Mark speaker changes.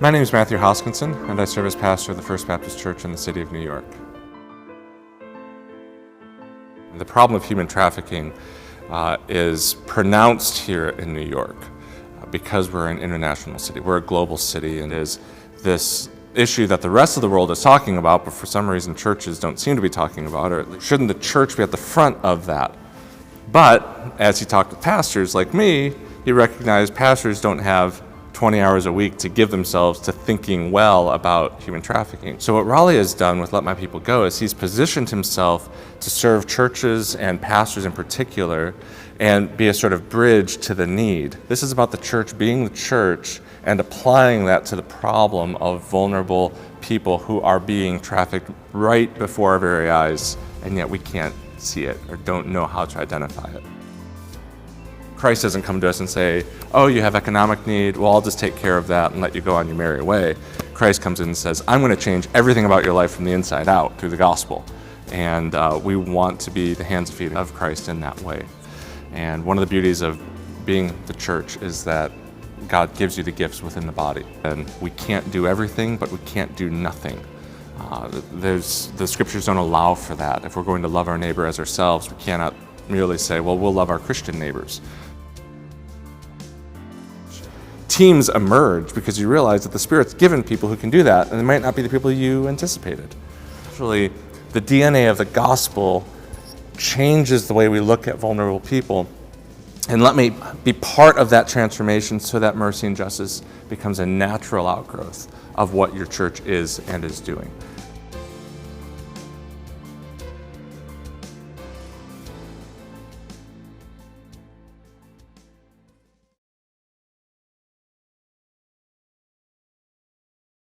Speaker 1: My name is Matthew Hoskinson, and I serve as pastor of the First Baptist Church in the city of New York. The problem of human trafficking is pronounced here in New York because we're an international city. We're a global city, and is this issue that the rest of the world is talking about, but for some reason churches don't seem to be talking about, or shouldn't the church be at the front of that? But as he talked with pastors like me, he recognized pastors don't have 20 hours a week to give themselves to thinking well about human trafficking. So what Raleigh has done with Let My People Go is he's positioned himself to serve churches and pastors in particular and be a sort of bridge to the need. This is about the church being the church and applying that to the problem of vulnerable people who are being trafficked right before our very eyes, and yet we can't see it or don't know how to identify it. Christ doesn't come to us and say, oh, you have economic need, well, I'll just take care of that and let you go on your merry way. Christ comes in and says, I'm going to change everything about your life from the inside out through the gospel. And we want to be the hands and feet of Christ in that way. And one of the beauties of being the church is that God gives you the gifts within the body. And we can't do everything, but we can't do nothing. The scriptures don't allow for that. If we're going to love our neighbor as ourselves, we cannot merely say, well, we'll love our Christian neighbors. Teams emerge because you realize that the Spirit's given people who can do that, and it might not be the people you anticipated. Actually, the DNA of the gospel changes the way we look at vulnerable people. And let me be part of that transformation so that mercy and justice becomes a natural outgrowth of what your church is and is doing.